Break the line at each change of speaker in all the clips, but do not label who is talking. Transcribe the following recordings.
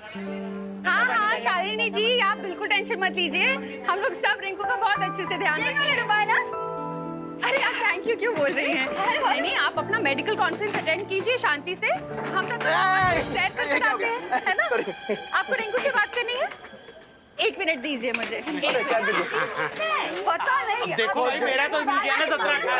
हाँ हाँ शालिनी जी, आप बिल्कुल टेंशन मत लीजिए, हम लोग सब रिंकू का बहुत अच्छे से ध्यान रखेंगे। अरे आप थैंक यू क्यों बोल रही हैं? नहीं नहीं, आप अपना मेडिकल कॉन्फ्रेंस अटेंड कीजिए शांति से, हम तब तैयार कर बताते हैं, है ना? आपको रिंकू से बात करनी है? 1 मिनट दीजिए मुझे।
पता नहीं।
देखो भाई, मेरा तो मिल गया ना 17-18।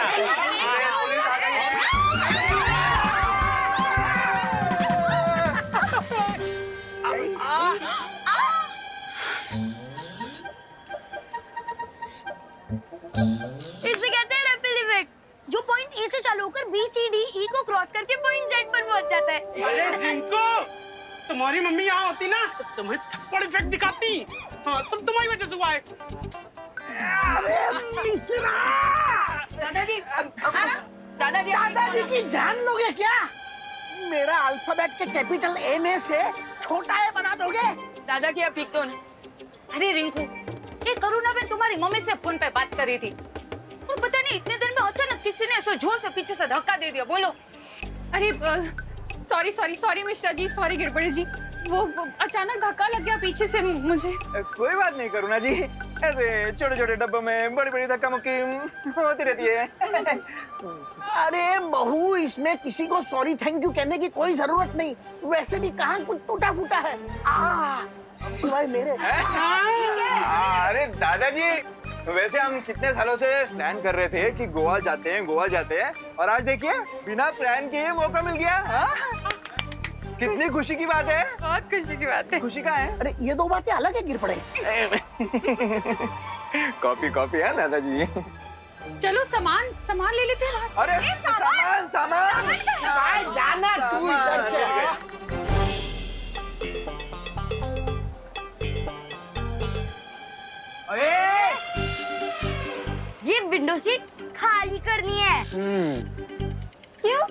इसे कहते हैं रैपिड इफेक्ट, जो पॉइंट ए से चालू होकर बी सी डी ई को क्रॉस करके पॉइंट जेड पर पहुंच जाता है।
अरे रिंकू, तुम्हारी मम्मी यहाँ होती ना तो तुम्हें थप्पड़ इफेक्ट दिखाती। हाँ, सब तुम्हारी वजह से हुआ है।
दादाजी, दादाजी की जान लोगे क्या? मेरा अल्फाबेट के कैपिटल ए में से छोटा ए बना दोगे?
दादाजी आप ठीक तो नहीं। अरे रिंकू, ये करुणा बहन तुम्हारी मम्मी से फोन पे बात कर रही थी और पता नहीं इतने देर में अचानक किसी ने ऐसा जोर से पीछे से धक्का दे दिया। बोलो।
अरे sorry sorry sorry Mishra ji, sorry गिरबड़ी जी, वो अचानक धक्का लग गया पीछे से मुझे।
कोई बात नहीं करुणा जी, ऐसे छोटे छोटे डब्बों में बड़ी बड़ी धक्का मुक्की होती रहती है।
अरे बहू, इसमें किसी को सॉरी थैंक यू कहने की कोई जरूरत नहीं। वैसे भी कहाँ कुछ टूटा फूटा है, सिवाय मेरे।
अरे दादाजी, वैसे हम कितने सालों से प्लान कर रहे थे कि गोवा जाते हैं और आज देखिए बिना प्लान किए मौका मिल गया। कितनी खुशी की बात है।
बहुत खुशी की बात है।
खुशी कहाँ है?
अरे ये दो बातें अलग है गिर पड़े।
कॉपी है दादाजी।
चलो सामान ले लेते हैं।
अरे सामान
जाना तू इधर से।
ये विंडो सीट खाली करनी है। क्यों?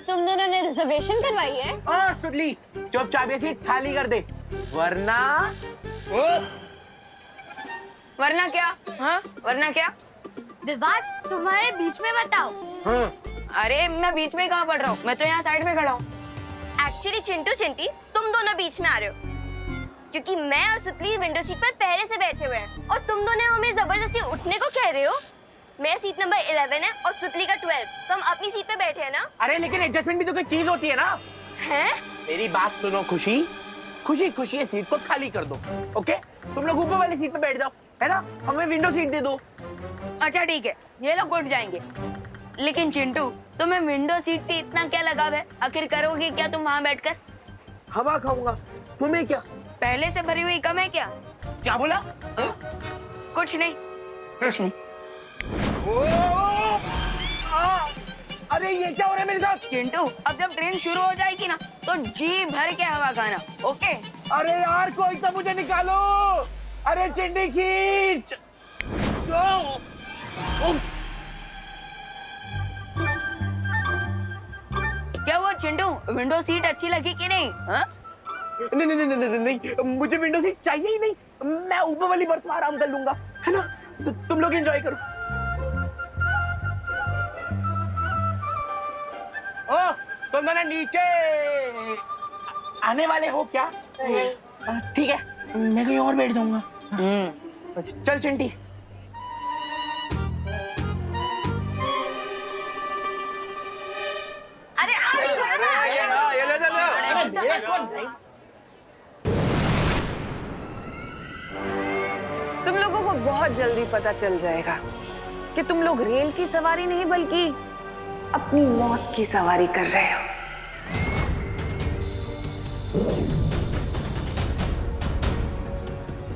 तुम दोनों ने रिजर्वेशन करवाई है?
सुडली, चुपचाप ये सीट खाली कर दे, वरना
वरना क्या? हाँ, वरना क्या?
विवाद तुम्हारे बीच में बताओ।
अरे मैं बीच में कहाँ पड़ रहा हूँ, मैं तो यहाँ साइड में खड़ा हूँ।
एक्चुअली चिंटू चिंटी तुम दोनों बीच में आ रहे हो, क्योंकि मैं और सुतली विंडो सीट पर पहले से बैठे हुए हैं और तुम दोनों हमें जबरदस्ती उठने को कह रहे हो। मेरा सीट नंबर 11 है और सुतली का 12, तो हम अपनी सीट पे बैठे हैं ना।
अरे लेकिन एडजस्टमेंट भी तो कोई चीज होती है ना।
हैं?
मेरी बात सुनो खुशी, खुशी ये सीट को खाली कर दो। ओके, तुम लोग ऊपर वाली सीट पे बैठ जाओ, है ना? हमें विंडो सीट दे दो।
अच्छा ठीक है, ये लोग उठ जाएंगे। लेकिन चिंटू, तुम्हें विंडो सीट से इतना क्या लगाव है? आखिर करोगे क्या तुम वहाँ बैठकर?
हवा खाऊंगा, तुम्हें क्या?
पहले से भरी हुई कम है क्या?
क्या बोला?
कुछ नहीं, कुछ नहीं।
अरे ये क्या हो रहा है मेरे साथ?
चिंटू, अब जब ट्रेन शुरू हो जाएगी ना तो जी भर के हवा खाना, ओके?
अरे यार कोई तो मुझे निकालो। अरे चिंडी खींच।
क्या हुआ चिंटू, विंडो सीट अच्छी लगी कि नहीं? हाँ?
नहीं, मुझे विंडो सीट चाहिए ही नहीं। मैं ऊपर वाली बर्थ में आराम कर लूंगा, है ना? तो तुम लोग एंजॉय करो। ओ, तुम दोनों नीचे आने वाले हो क्या? ठीक है, मैं कहीं और बैठ जाऊंगा। चल चिंटी।
तुम लोगों को बहुत जल्दी पता चल जाएगा कि तुम लोग रेल की सवारी नहीं बल्कि अपनी मौत की सवारी कर रहे हो।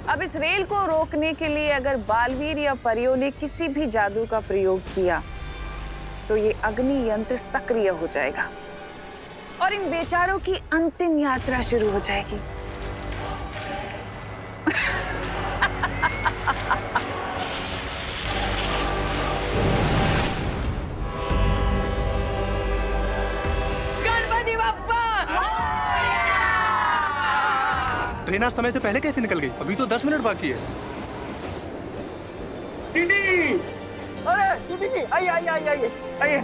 अब इस रेल को रोकने के लिए अगर बालवीर या परियों ने किसी भी जादू का प्रयोग किया तो ये अग्नि यंत्र सक्रिय हो जाएगा और इन बेचारों की अंतिम यात्रा शुरू हो जाएगी।
ट्रेन आज समय से पहले कैसे निकल गई? अभी तो 10 मिनट बाकी है।
अरे दीदी जी, आइए।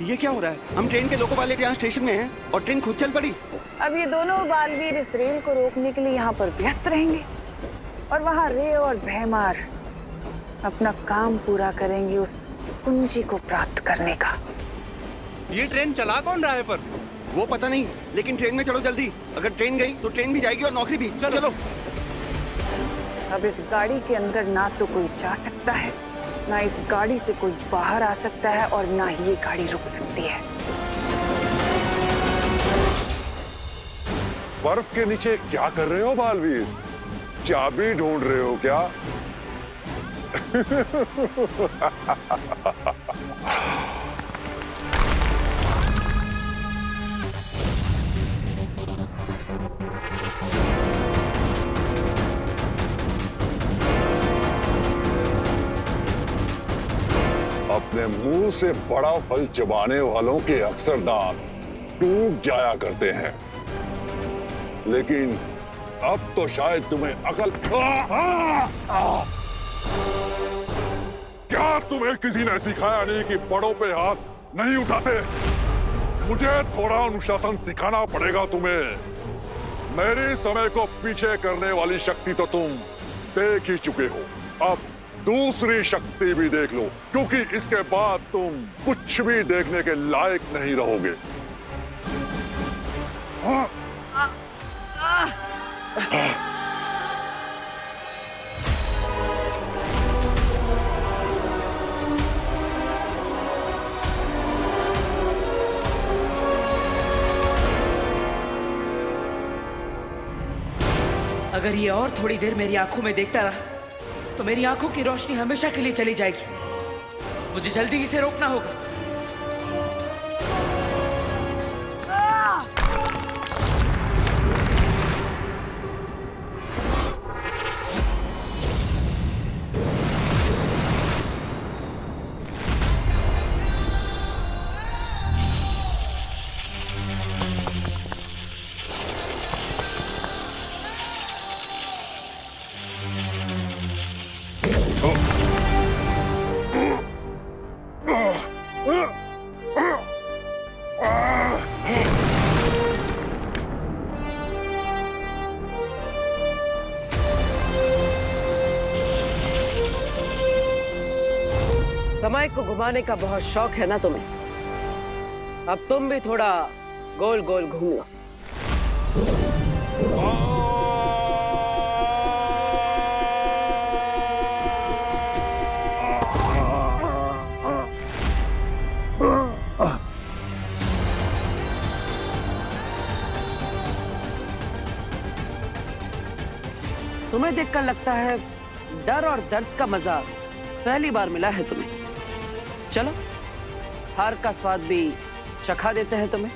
ये क्या हो रहा है? हम ट्रेन के लोको पायलट यहाँ स्टेशन में हैं और ट्रेन खुद चल पड़ी।
अब ये दोनों बालवीर इस रेल को रोकने के लिए यहाँ पर व्यस्त रहेंगे और वहाँ रे और भैमार अपना काम पूरा करेंगे उस कुंजी को प्राप्त करने का।
ये ट्रेन चला कौन रहा है पर?
वो पता नहीं, लेकिन ट्रेन में चलो जल्दी। अगर ट्रेन गई तो ट्रेन भी जाएगी और नौकरी भी। चलो।
अब इस गाड़ी के अंदर ना तो कोई जा सकता है, ना इस गाड़ी से कोई बाहर आ सकता है और ना ही ये गाड़ी रुक सकती है।
बर्फ के नीचे क्या कर रहे हो बालवीर? चाबी ढूंढ रहे हो क्या? अपने मुंह से बड़ा फल चबाने वालों के अक्सर दांत टूट जाया करते हैं, लेकिन अब तो शायद तुम्हें अकल। क्या तुम्हें किसी ने सिखाया नहीं कि बड़ों पे हाथ नहीं उठाते? मुझे थोड़ा अनुशासन सिखाना पड़ेगा तुम्हें। मेरे समय को पीछे करने वाली शक्ति तो तुम देख ही चुके हो, अब दूसरी शक्ति भी देख लो, क्योंकि इसके बाद तुम कुछ भी देखने के लायक नहीं रहोगे।
अगर ये और थोड़ी देर मेरी आंखों में देखता रहा तो मेरी आंखों की रोशनी हमेशा के लिए चली जाएगी। मुझे जल्दी इसे रोकना होगा। समय को घुमाने का बहुत शौक है ना तुम्हें? अब तुम भी थोड़ा गोल गोल घूम लो। तुम्हें देखकर लगता है डर और दर्द का मजा पहली बार मिला है तुम्हें। चलो हार का स्वाद भी चखा देते हैं तुम्हें।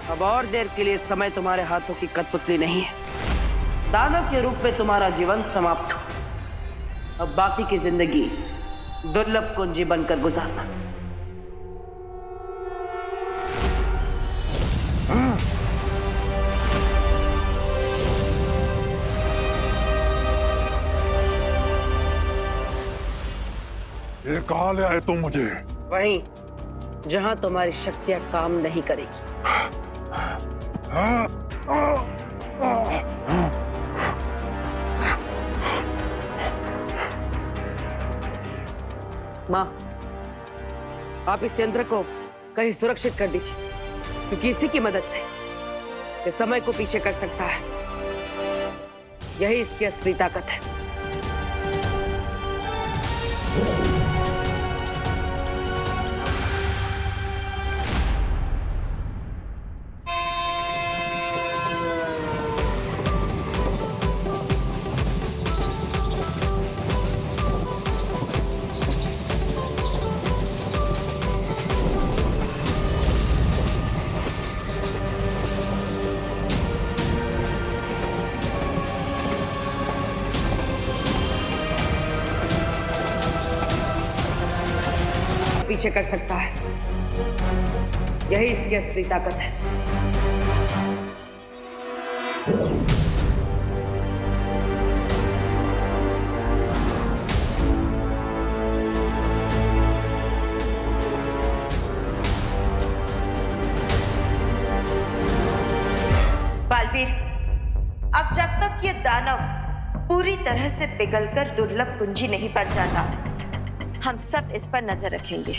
अब और देर के लिए समय तुम्हारे हाथों की कठपुतली नहीं है। दानव के रूप में तुम्हारा जीवन समाप्त हो। अब बाकी की जिंदगी दुर्लभ कुंजी बनकर गुजारना।
ये कहाँ ले आए तुम मुझे?
वहीं जहां तुम्हारी शक्तियां काम नहीं करेगी। माँ, आप इस यंत्र को कहीं सुरक्षित कर दीजिए, क्योंकि इसी की मदद से ये समय को पीछे कर सकता है। यही इसकी असली ताकत है। पीछे कर सकता है। यही इसकी असली ताकत है।
तक ये दानव पूरी तरह से पिघलकर दुर्लभ कुंजी नहीं बन जाता, हम सब इस पर नजर रखेंगे।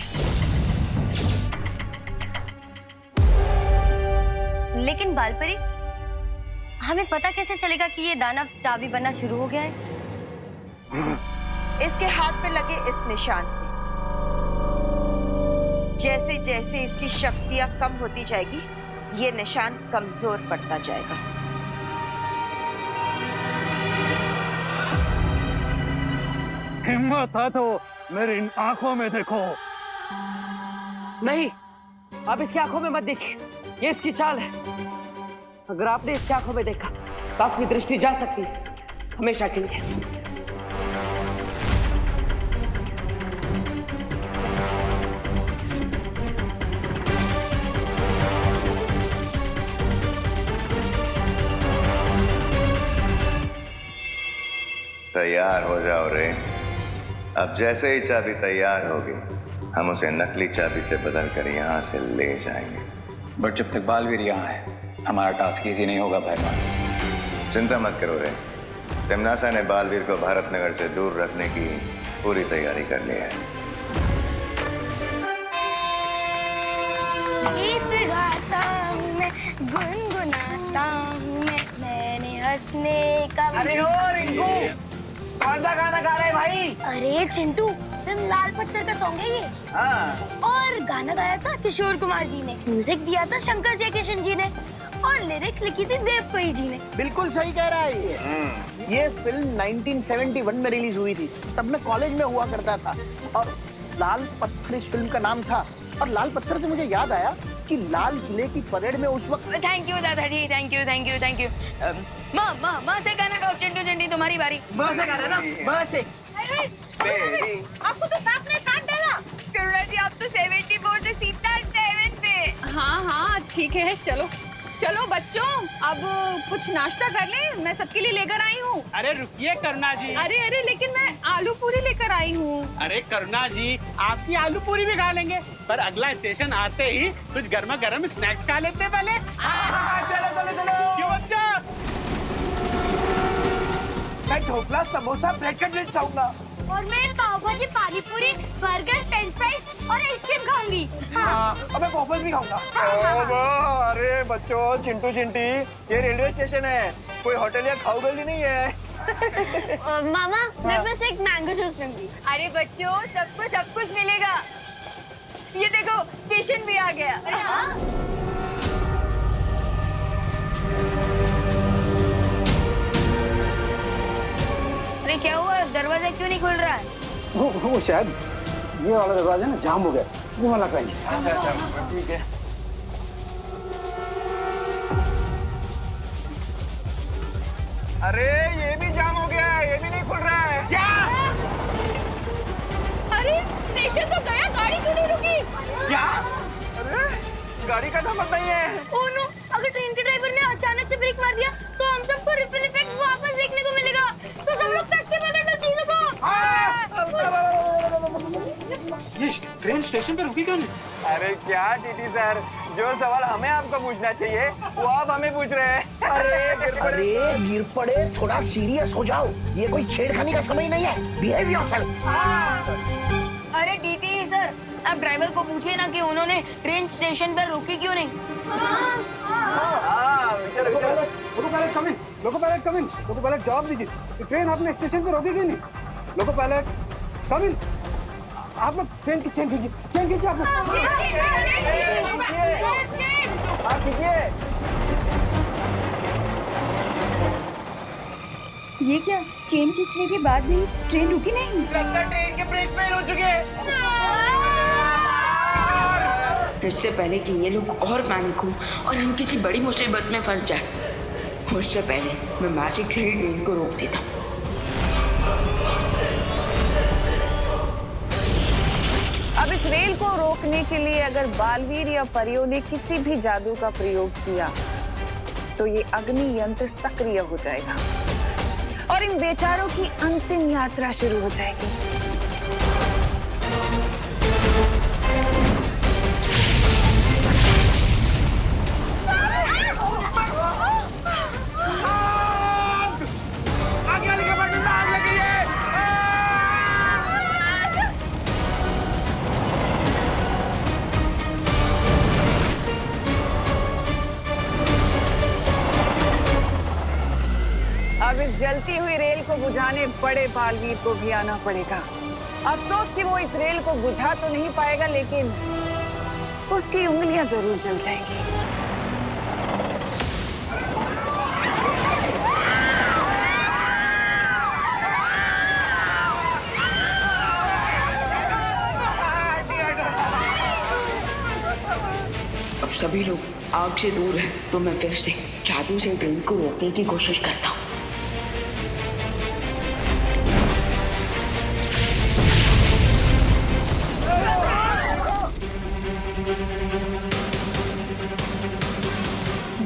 लेकिन बालपरी, हमें पता कैसे चलेगा कि ये दानव चाबी बनना शुरू हो गया है?
इसके हाथ पे लगे इस निशान से जैसे जैसे इसकी शक्तियां कम होती जाएगी, ये निशान कमजोर पड़ता जाएगा।
हिम्मत है तो मेरी इन आंखों में देखो।
नहीं, आप इसकी आंखों में मत देखिए, ये इसकी चाल है। अगर आपने इसकी आंखों में देखा तो आपकी दृष्टि जा सकती है हमेशा के लिए।
तैयार हो जाओ रे। अब जैसे ही चाबी तैयार होगी, हम उसे नकली चाबी से बदल कर यहाँ से ले जाएंगे।
बट जब तक बालवीर यहाँ है, हमारा टास्क इजी नहीं होगा भैरवान।
चिंता मत करो रे, तिमनासा ने बालवीर को भारत नगर से दूर रखने की पूरी तैयारी कर ली है।
गीत गाता हूँ मैं, गुनगुनाता हूँ मैं, मैंने हंसने का।
अरे ओ रिंकू, कौन सा गाना गा रहे भाई?
अरे चिंटू, फिल्म लाल पत्थर का सॉन्ग है ये।
हाँ।
और गाना गाया था किशोर कुमार जी ने, म्यूजिक दिया था शंकर जयकिशन जी ने, और लिरिक्स लिखी थी देव कोई जी ने।
बिल्कुल सही कह रहा है ये फिल्म 1971 में रिलीज हुई थी, तब मैं कॉलेज में हुआ करता था, और लाल पत्थर इस फिल्म का नाम था। और लाल पत्थर से मुझे याद आया कि लाल किले की परेड में उस वक्त।
थैंक यू दादाजी, thank you thank you thank you. माँ से गाना गाओ, चिंटू चिंटी तुम्हारी बारी।
माँ से गाना ना, माँ से।
आपको तो सांप ने काट डाला। करुणा जी, आप तो 74 से सीधा 7 पे।
हाँ हाँ ठीक है, चलो चलो बच्चों, अब कुछ नाश्ता कर ले, मैं सबके लिए लेकर आई हूँ।
अरे रुकिए करुणा जी।
अरे अरे, लेकिन मैं आलू पूरी लेकर आई हूँ।
अरे करुणा जी, आपकी आलू पूरी भी खा लेंगे, पर अगला स्टेशन आते ही कुछ गर्मा गर्म स्नैक्स खा लेते हैं पहले।
चलो चलो चलो।
क्यों बच्चा?
मैं ढोकला, समोसा, ब्रेड कटलेट खाऊंगा।
और मैं पाव भाजी, पानी पूरी, बर्गर, फ्रेंच फ्राइज और आइसक्रीम खाऊंगी।
और मैं पॉपकॉर्न भी खाऊंगा।
अरे बच्चों, चिंटू चिंटी, ये रेलवे स्टेशन है, कोई होटल या खाऊ गली नहीं है।
मामा, मैं बस एक मैंगो जूस लूंगी।
अरे बच्चों, सबको सब कुछ मिलेगा। ये देखो, स्टेशन भी आ गया।
अरे क्या हुआ, दरवाजा क्यों नहीं खुल रहा है?
वो शायद ये वाला दरवाजा ना जाम हो गया, वो वाला का ही।
ठीक है। अरे ये भी जाम हो गया है, ये भी नहीं खुल रहा है।
क्या?
अरे स्टेशन तो गया, गाड़ी क्यों नहीं रुकी?
क्या?
अरे गाड़ी का नंबर नहीं है।
ओह नो, अगर ट्रेन के ड्राइवर ने अचानक से ब्रेक मार दिया तो हम सबको रिपल इफेक्ट वापस देखने को मिलेगा। तो सब लोग तस्के पकड़ लो चीजों को।
ये ट्रेन स्टेशन पे रुकी क्यों नहीं?
अरे क्या टीटी सर, जो सवाल हमें आपको पूछना चाहिए वो आप हमें पूछ रहे हैं।
अरे गिर पड़े, थोड़ा सीरियस हो जाओ, ये कोई छेड़खानी का समय नहीं है। Behave yourself.
अरे डीटी सर, आप ड्राइवर को पूछिए ना कि उन्होंने ट्रेन स्टेशन पर रुकी क्यों नहीं।
लोको पायलट जवाब दीजिए, ट्रेन आपने स्टेशन पे रोकी क्यों नहीं? लोको पायलट कम इन। आप लोग ट्रेन की चेन खींचिए आप लोग।
ये क्या, चेन खींचने के बाद भी ट्रेन रुकी नहीं?
ट्रेन के ब्रेक फेल हो चुके हैं।
इससे पहले कि ये लोग और पैनिक हो और हम किसी बड़ी मुसीबत में फंस जाए, उससे पहले मैं मैजिक से ही ट्रेन को रोक देता।
अब इस रेल को रोकने के लिए अगर बालवीर या परियों ने किसी भी जादू का प्रयोग किया तो ये अग्नि यंत्र सक्रिय हो जाएगा और इन बेचारों की अंतिम यात्रा शुरू हो जाएगी। अब इस जलती हुई रेल को बुझाने बड़े बालवीर को भी आना पड़ेगा। अफसोस कि वो इस रेल को बुझा तो नहीं पाएगा, लेकिन उसकी उंगलियां जरूर जल जाएंगी।
अब सभी लोग आग से दूर हैं, तो मैं फिर से जादू से ट्रेन को रोकने की कोशिश करता हूँ।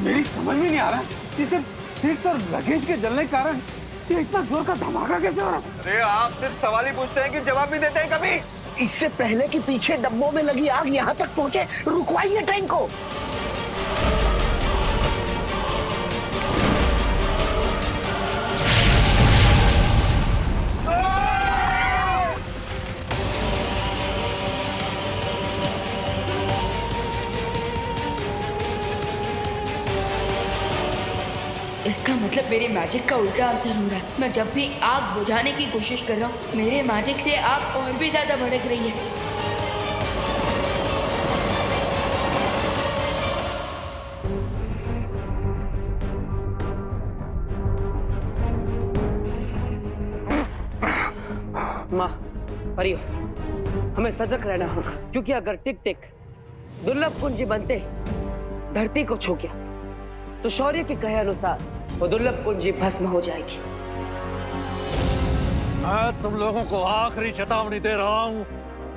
मेरी समझ में नहीं आ रहा कि सिर्फ सीट्स और लगेज के जलने के कारण ये इतना जोर का धमाका कैसे हो रहा है?
अरे आप सिर्फ सवाल ही पूछते हैं कि जवाब भी देते हैं कभी?
इससे पहले कि पीछे डब्बों में लगी आग यहाँ तक पहुँचे, रुकवाइए ट्रेन को।
इसका मतलब मेरे मैजिक का उल्टा असर हो रहा है। मैं जब भी आग बुझाने की कोशिश कर रहा हूँ, मेरे मैजिक से आग और भी ज्यादा भड़क रही है।
माँ, परियो, हमें सजग रहना होगा, क्योंकि अगर टिक टिक दुर्लभ कुंजी बनते धरती को छू गया तो शौर्य के कहे अनुसार वो दुर्लभ कुंजी भस्म हो जाएगी।
मैं तुम लोगों को आखिरी चेतावनी दे रहा हूँ,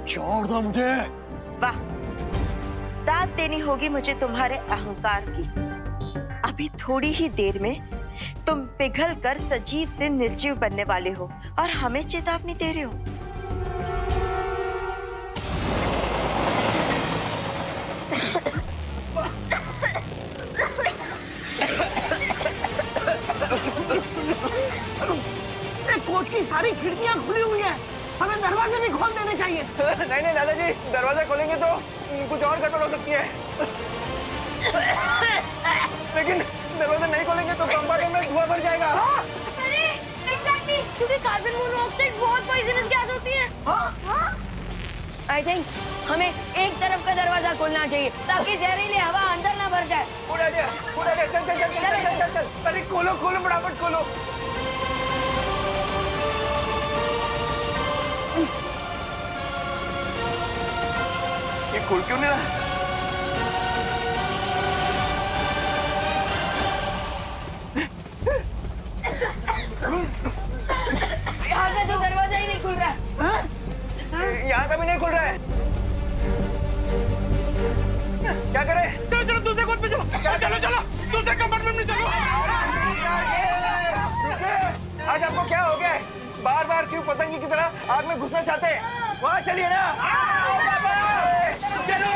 छोड़ दो मुझे।
वाह, दाद देनी होगी मुझे तुम्हारे अहंकार की। अभी थोड़ी ही देर में तुम पिघल कर सजीव से निर्जीव बनने वाले हो और हमें चेतावनी दे रहे हो।
कोच की सारी खिड़कियां खुली हुई हैं, हमें दरवाजे भी खोल देने चाहिए।
नहीं नहीं दादाजी, दरवाजा खोलेंगे तो कुछ और गड़बड़ हो सकती है। लेकिन दरवाजा नहीं खोलेंगे तो कंपार्टमेंट में धुआं भर जाएगा।
अरे एग्जैक्टली, क्योंकि कार्बन मोनोऑक्साइड बहुत पॉइजनस गैस होती है। आई थिंक हमें एक तरफ का दरवाजा खोलना चाहिए ताकि जहरीली हवा अंदर ना भर जाए।
पूरा दिया, चल चल चल चल चल चल चल। अरे खोलो खोलो, फटाफट खोलो। ये खुल क्यों नहीं रहा?
यहाँ का जो दरवाजा ही नहीं खुल रहा है।
यहाँ का भी नहीं खुल रहा है। क्या करें?
चलो चलो दूसरे कोच पे चलो। चलो चलो दूसरे कंपार्टमेंट में चलो।
आज आपको क्या हो गया? बार बार क्यों पतंगी की तरह आग में घुसना चाहते हैं? वहाँ चलिए ना। चलो।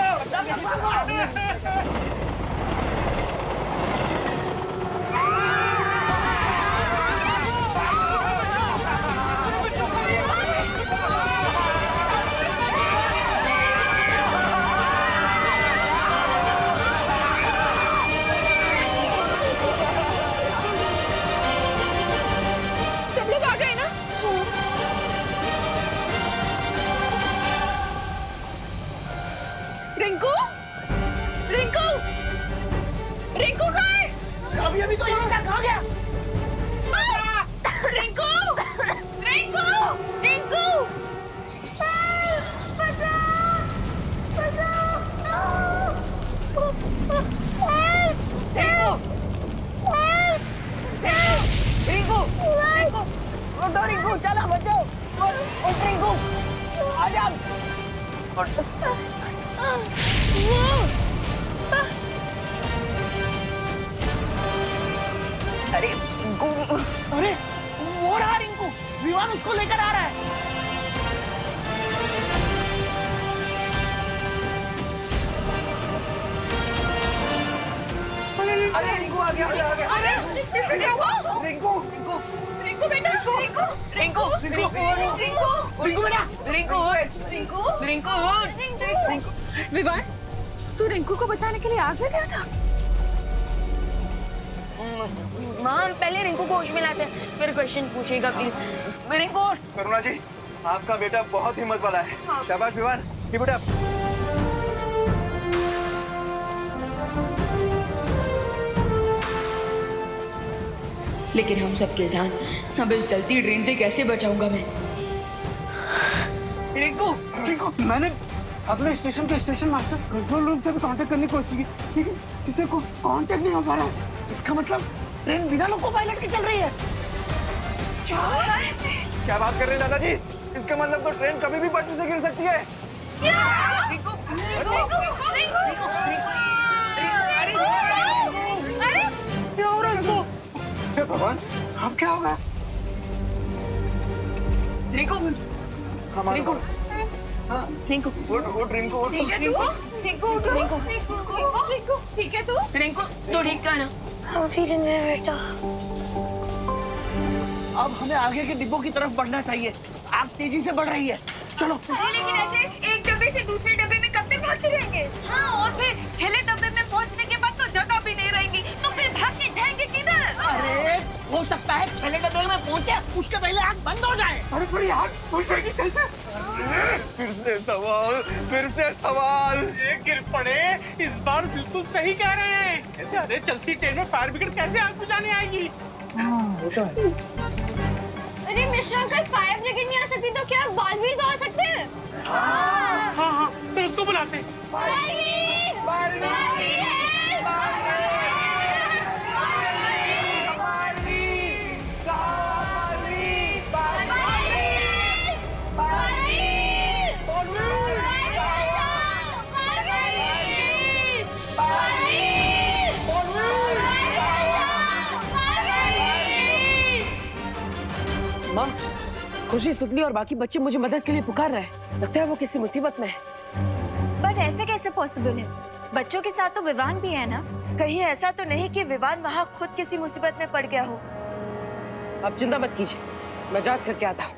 सब लोग आ गए ना? रिंकू, रिंकू, रिंकू कहाँ है?
अभी अभी तो यहाँ तक आ गया।
रिंकू, रिंकू, रिंकू,
उठो रिंकू, चलो बच्चों, उठ रिंकू, आजा।
अरे अरे वो रहा रिंकू, विमान उसको लेकर आ रहा है।
अरे रिंकू आ गया, आ गया।
अरे रिंकू,
रिंकू,
रिंकू बेटा, रिंकू, रिंकू, रिंकू, रिंकू,
रिंकू बेटा,
रिंकू,
रिंकू,
रिंकू,
विवान, तू रिंकू को बचाने के लिए आग में गया था?
माँ पहले रिंकू को होश में लाते हैं, फिर क्वेश्चन पूछेगा प्लीज। रिंकू
करुणा जी, आपका बेटा बहुत हिम्मत वाला है। शाबाश विवान, कीप इट अप।
लेकिन हम सबके जान अब इस चलती ट्रेन से कैसे बचाऊंगा मैं?
रिंकू, मैंने अपने स्टेशन के स्टेशन मास्टर कंट्रोल रूम से भी कांटेक्ट करने की कोशिश की, लेकिन किसी को कांटेक्ट नहीं हो पा रहा है।
इसका मतलब ट्रेन बिना लोको पायलट के चल रही है।
क्या बात कर रहे हैं दादाजी? इसका मतलब तो ट्रेन कभी भी पटरी से गिर सकती है।
रिंकू,
अरे क्या हो रहा है इसको? हे भगवान, अब क्या होगा?
रिंकू, रिंकू, रिंकू,
उठ रिंकू, उठ।
ठीक है तू? रिंकू, रिंकू, ठीक है तू? रिंकू, तो ठीक है ना?
I'm feeling it, बेटा।
अब हमें आगे के डिब्बों की तरफ बढ़ना चाहिए। आग तेजी से बढ़ रही है, चलो।
लेकिन ऐसे एक डब्बे से दूसरे डब्बे में कब तक भागते रहेंगे? हाँ, और फिर छले डब्बे में पहुंचने के बाद तो जगह भी नहीं रहेगी, तो फिर भाग के जाएंगे किधर?
अरे हो सकता है छले डब्बे में पहुंचे उसके पहले आग बंद हो जाए।
अरे पर यार पहुंचेगी कैसे?
फिर से सवाल।
ये गिर पड़े, इस बार बिल्कुल सही कह रहे हैं। अरे चलती ट्रेन में फायर ब्रिगेड कैसे आग बुझाने आएगी?
अरे मिश्रा, अगर फायर ब्रिगेड नहीं आ सकती तो क्या बालवीर तो आ सकते हैं?
हाँ हाँ, चल उसको बुलाते हैं।
बालवीर! बालवीर है!
माँ, खुशी, सुतली और बाकी बच्चे मुझे मदद के लिए पुकार रहे हैं। लगता है वो किसी मुसीबत में है।
बट ऐसे कैसे पॉसिबल है? बच्चों के साथ तो विवान भी है ना?
कहीं ऐसा तो नहीं कि विवान वहाँ खुद किसी मुसीबत में पड़ गया हो?
आप चिंता मत कीजिए, मैं जांच करके आता हूँ।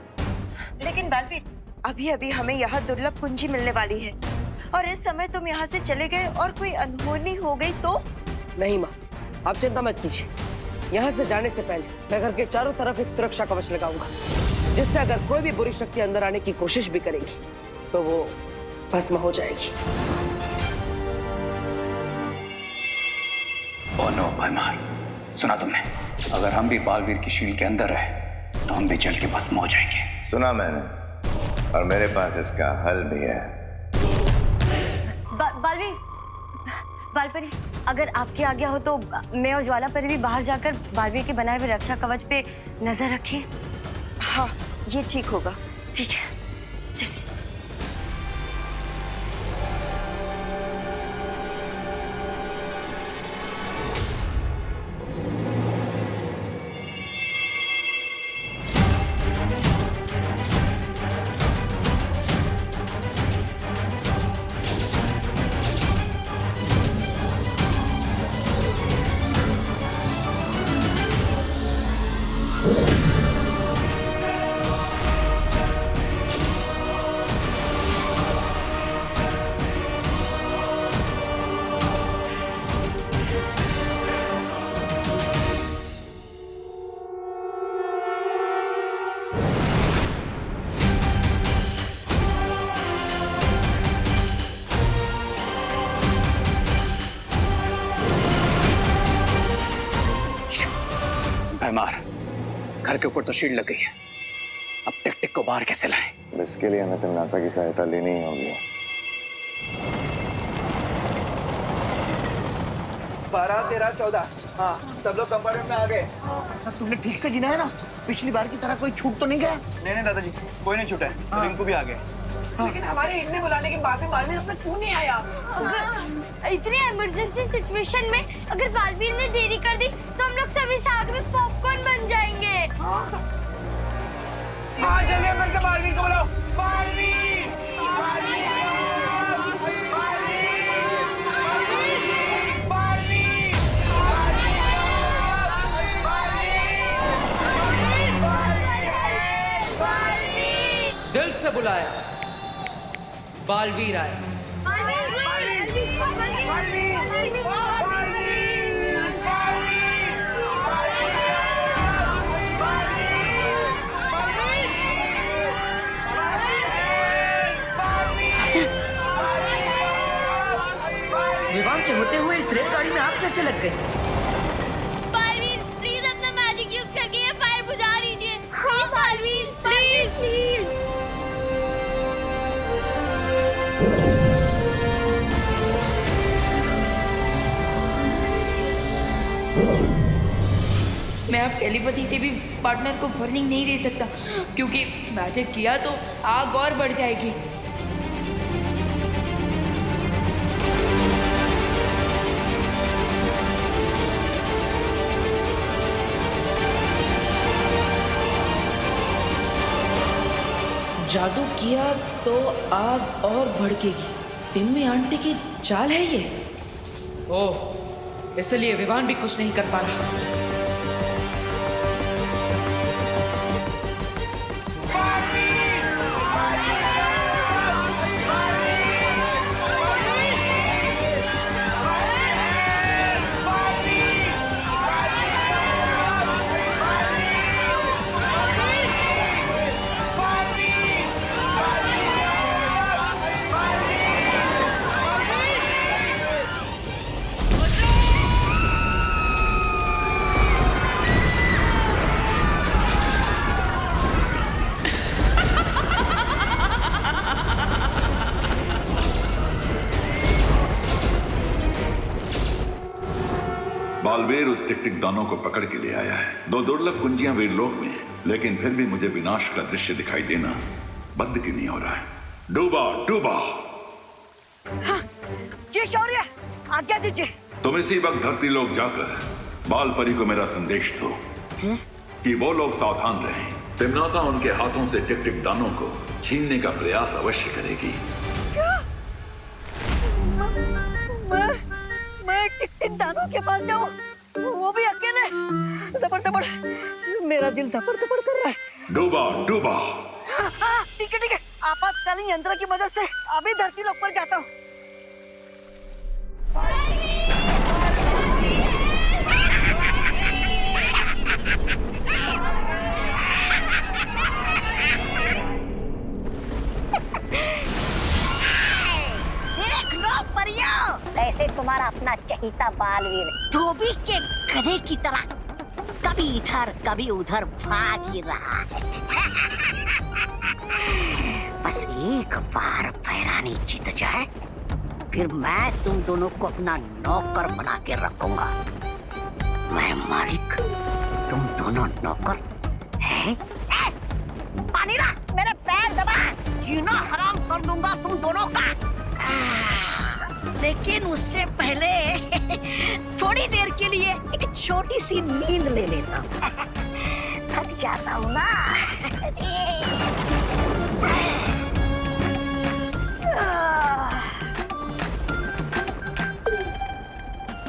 लेकिन बालवीर, अभी अभी हमें यहाँ दुर्लभ पूंजी मिलने वाली है, और इस समय तुम यहाँ से चले गए और कोई अनहोनी हो गई तो?
नहीं माँ, आप चिंता मत कीजिए। यहाँ से जाने से पहले मैं घर के चारों तरफ एक सुरक्षा कवच लगाऊंगा, जिससे अगर कोई भी बुरी शक्ति अंदर आने की कोशिश भी करेगी तो वो भस्म हो जाएगी।
ओ नो भयमार, सुना तुमने? अगर हम भी बालवीर की शील के अंदर रहे तो हम भी जल के भस्म हो जाएंगे।
सुना मैंने, और मेरे पास इसका हल भी है।
बालवीर, बालपरी, अगर आपकी आज्ञा हो तो मैं और ज्वाला परी भी बाहर जाकर बालवीर के बनाए हुए रक्षा कवच पे नजर रखें।
हाँ, ये ठीक होगा।
ठीक है, चलिए।
भयमार, घर के ऊपर तो शील्ड लग गई है, अब टिक टिक को बाहर कैसे लाएं?
इसके लिए हमें तिमनासा की सहायता लेनी ही होगी।
12, 13, 14। हाँ, सब लोग कंपार्टमेंट में आ गए। तुमने ठीक से गिना है ना? पिछली बार की तरह कोई छूट तो नहीं गया?
नहीं दादाजी, कोई नहीं छूटा है। रिंकू भी आ गए।
लेकिन हमारे इतने बुलाने के बाद भी बालवीर अब तक क्यों नहीं आया?
अगर इतनी इमरजेंसी सिचुएशन में अगर बालवीर ने देरी कर दी तो हम लोग सभी साथ में पॉपकॉर्न बन जाएंगे।
जल्दी अंदर से बालवीर को बुलाओ। बालवीर!
दिल से बुलाया, बालवीर आया।
कैसे लग गई?
बालवीर प्लीज अपना मैजिक यूज करके ये फायर बुझा लीजिए। हाँ बालवीर प्लीज प्लीज।
मैं अब टेलीपैथी से भी पार्टनर को वार्निंग नहीं दे सकता, क्योंकि मैजिक किया तो आग और बढ़ जाएगी। जादू किया तो आग और भड़केगी। टिम्मी आंटी की चाल है ये। ओह, इसलिए विवान भी कुछ नहीं कर पा रहा।
बालवीर उस टिक-टिक दानों को पकड़ के ले आया है। 2 दुर्लभ कुंजियां वीरलोक में, लेकिन फिर भी मुझे विनाश का दृश्य दिखाई देना बंद क्यों नहीं हो रहा है? डूबा डूबा।
हाँ, जी शौर्य, आज्ञा दीजिए।
तुम इसी वक्त धरती लोक जाकर बाल परी को मेरा संदेश दो कि वो लोग सावधान रहें। तिम्नासा उनके हाथों से टिक-टिक दानों को छीनने का प्रयास अवश्य करेगी।
क्या? मैं टिक-टिक दानों के पास जाऊं, वो भी अकेले? दबड़ मेरा दिल दबड़ कर रहा है।
डूबा डूबा।
हाँ, ठीक है, आपातकालीन यंत्र की मदद से अभी धरती लोक पर जाता हूँ।
देख लो परियों, कैसे तुम्हारा अपना चहीता बालवीर धोबी के गधे की तरह कभी इधर कभी उधर भाग ही रहा है। बस एक बार पैरानी जीत जाए, फिर मैं तुम दोनों को अपना नौकर बना के रखूंगा। मैं मालिक, तुम दोनों नौकर हैं? पानी ला, मेरे पैर दबा, जीना हराम कर दूंगा तुम दोनों का। लेकिन उससे पहले थोड़ी देर के लिए एक छोटी सी नींद ले लेता हूँ। थक जाता हूँ ना।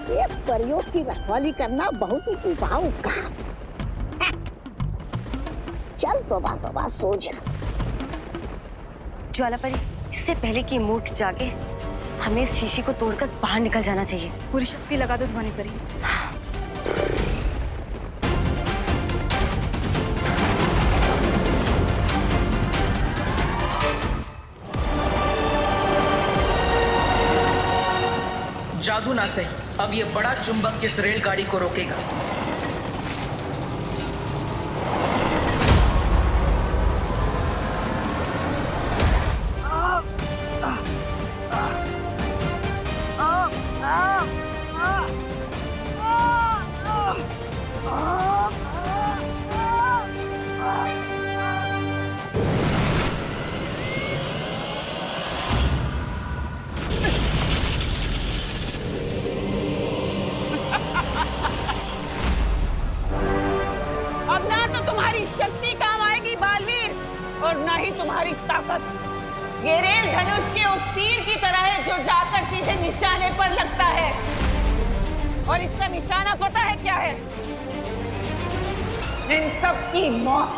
ये परियों की रखवाली करना बहुत ही उबाऊ काम। चल तोबा सो जा।
ज्वालापरी, इससे पहले कि मूर्ख जागे, हमें इस शीशी को तोड़कर बाहर निकल जाना चाहिए।
पूरी शक्ति लगा दो ध्वनि परी।
जादू ना सही, अब ये बड़ा चुंबक इस रेलगाड़ी को रोकेगा।
अब ना तो तुम्हारी शक्ति काम आएगी बालवीर, और ना ही तुम्हारी ताकत। ये रेल धनुष के उस तीर की तरह है जो जाकर सीधे निशाने पर लगता है, और इसका निशाना पता है क्या है? इन सब की मौत।